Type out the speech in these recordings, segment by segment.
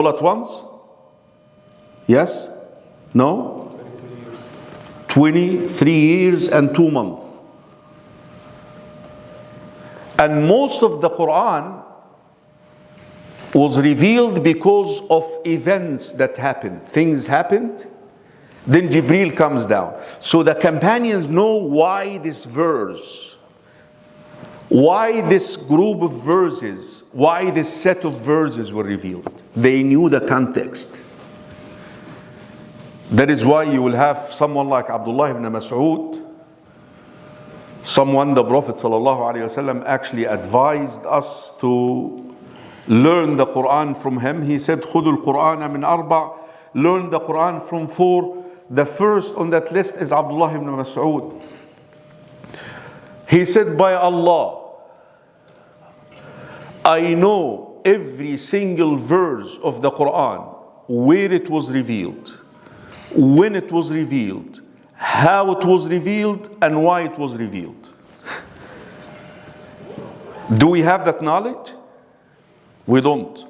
all at once? Yes? No? 23 years and 2 months. And most of the Quran was revealed because of events that happened. Things happened, then Jibreel comes down. So the companions know why this verse, why this group of verses, why this set of verses were revealed. They knew the context. That is why you will have someone like Abdullah ibn Mas'ud, someone the Prophet ﷺ actually advised us to learn the Quran from him. He said, خُذُوا الْقُرْآنَ مِنْ أَرْبَعٍ, learn the Quran from 4. The first on that list is Abdullah ibn Mas'ud. He said, by Allah, I know every single verse of the Quran, where it was revealed, when it was revealed, how it was revealed, and why it was revealed. Do we have that knowledge? We don't.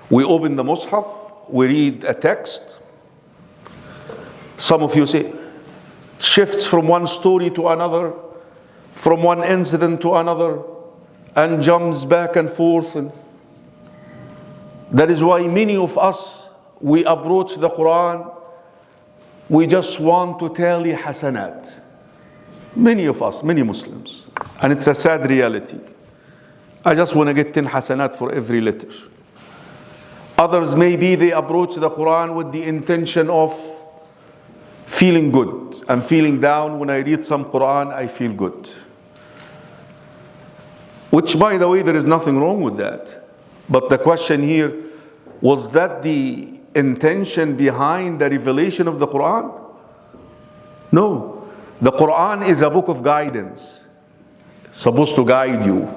We open the Mus'haf, we read a text. Some of you say, shifts from one story to another, from one incident to another, and jumps back and forth. And that is why many of us, we approach the Quran, we just want to tally hasanat. Many of us, many Muslims. And it's a sad reality. I just want to get 10 hasanat for every letter. Others, maybe they approach the Quran with the intention of feeling good. I'm feeling down. When I read some Quran, I feel good. Which, by the way, there is nothing wrong with that. But the question here, was that the intention behind the revelation of the Quran? No. The Quran is a book of guidance. It's supposed to guide you.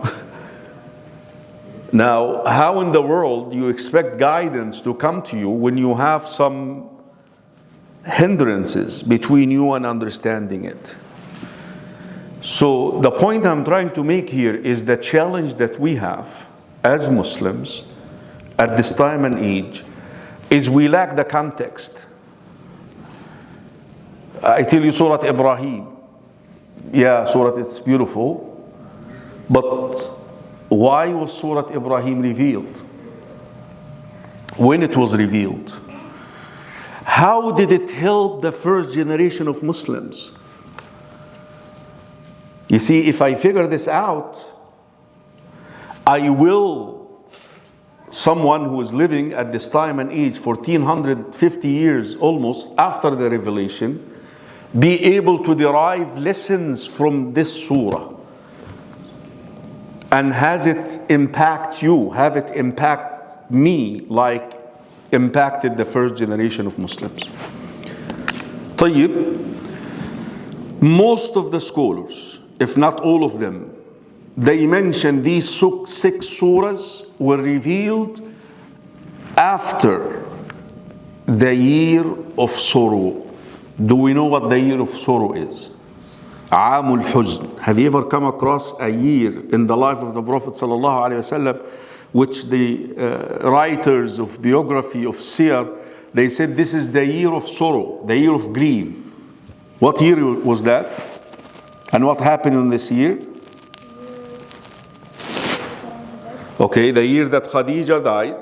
Now, how in the world do you expect guidance to come to you when you have some hindrances between you and understanding it? So the point I'm trying to make here is the challenge that we have as Muslims at this time and age is we lack the context. I tell you Surah Ibrahim. Yeah, Surah, it's beautiful. But why was Surah Ibrahim revealed? When it was revealed? How did it help the first generation of Muslims? You see, if I figure this out, I will, someone who is living at this time and age, 1450 years almost after the revelation, be able to derive lessons from this surah. And has it impact you? Have it impact me like impacted the first generation of Muslims? طيب, most of the scholars, if not all of them, they mention these 6 surahs were revealed after the year of sorrow. Do we know what the year of sorrow is? Amul Huzn. Have you ever come across a year in the life of the Prophet ﷺ which the writers of biography of Siyar, they said this is the year of sorrow, the year of grief. What year was that? And what happened in this year? Okay, the year that Khadija died,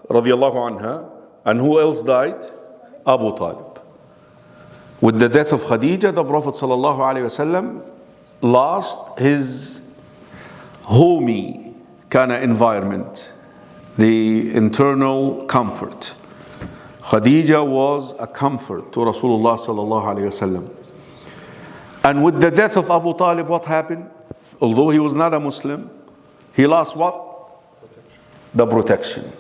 radiallahu anha, and who else died? Abu Talib. With the death of Khadija, the Prophet ﷺ lost his homey kind of environment, the internal comfort. Khadija was a comfort to Rasulullah ﷺ. And with the death of Abu Talib, what happened? Although he was not a Muslim, he lost what? The protection.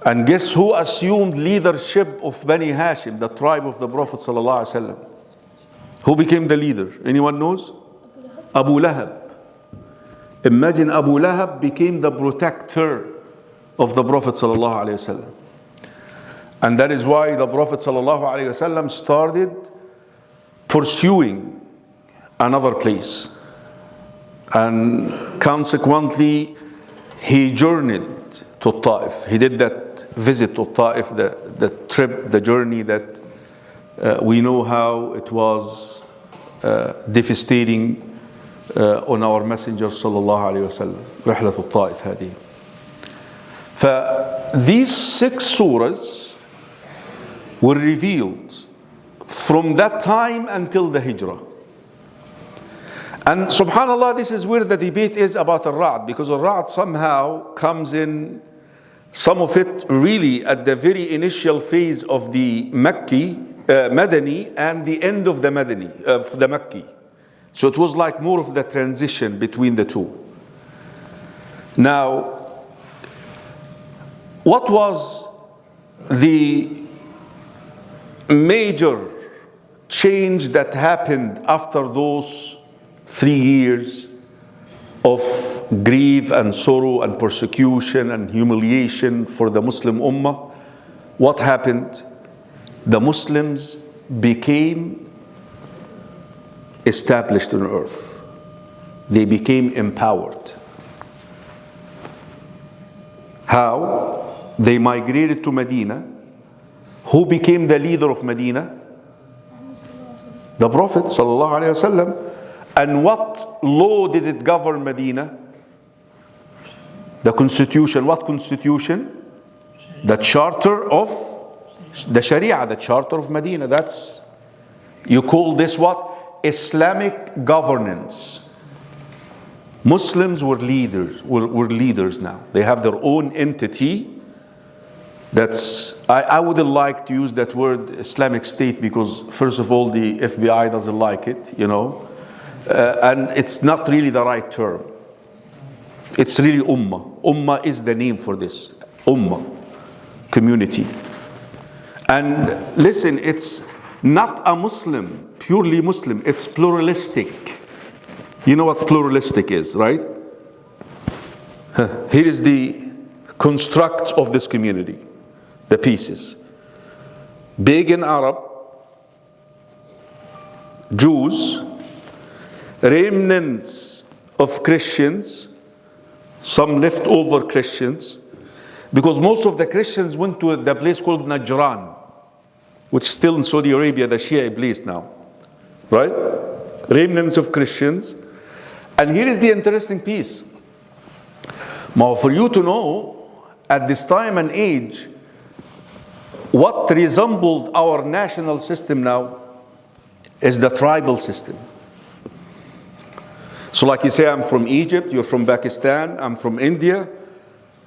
And guess who assumed leadership of Bani Hashim, the tribe of the Prophet ﷺ? Who became the leader? Anyone knows? Abu Lahab. Imagine Abu Lahab became the protector of the Prophet ﷺ. And that is why the Prophet ﷺ started pursuing another place. And consequently, he journeyed to Taif. He did that that visit to Ta'if, the trip, the journey that we know how it was devastating on our Messenger sallallahu alayhi wa sallam. رحلة الطائف هذه. These 6 surahs were revealed from that time until the Hijrah. And subhanAllah, this is where the debate is about Al-Ra'd, because Al-Ra'd somehow comes in, some of it really at the very initial phase of the Madani and the end of the Makki. So it was like more of the transition between the two. Now, what was the major change that happened after those 3 years of grief and sorrow and persecution and humiliation for the Muslim Ummah? What happened? The Muslims became established on earth. They became empowered. How? They migrated to Medina. Who became the leader of Medina? The Prophet sallallahu alaihi wasallam. And what law did it govern Medina? The constitution. What constitution? The charter of the Sharia, the charter of Medina. That's, you call this what? Islamic governance. Muslims were leaders now. They have their own entity. That's, I wouldn't like to use that word Islamic State, because first of all the FBI doesn't like it, you know. And it's not really the right term. It's really Ummah. Ummah is the name for this. Ummah, community. And listen, it's not a Muslim, purely Muslim. It's pluralistic. You know what pluralistic is, right? Here is the construct of this community, the pieces. Pagan Arab, Jews, remnants of Christians, some leftover Christians, because most of the Christians went to the place called Najran, which is still in Saudi Arabia, the Shia place now, right? Remnants of Christians. And here is the interesting piece. Now, for you to know, at this time and age, what resembled our national system now is the tribal system. So like you say, I'm from Egypt, you're from Pakistan, I'm from India.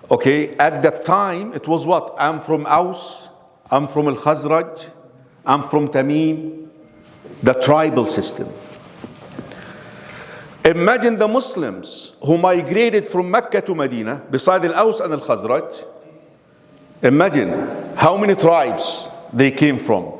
Okay, at that time, it was what? I'm from Aus, I'm from Al-Khazraj, I'm from Tamim, the tribal system. Imagine the Muslims who migrated from Mecca to Medina, beside Al-Aus and Al-Khazraj. Imagine how many tribes they came from.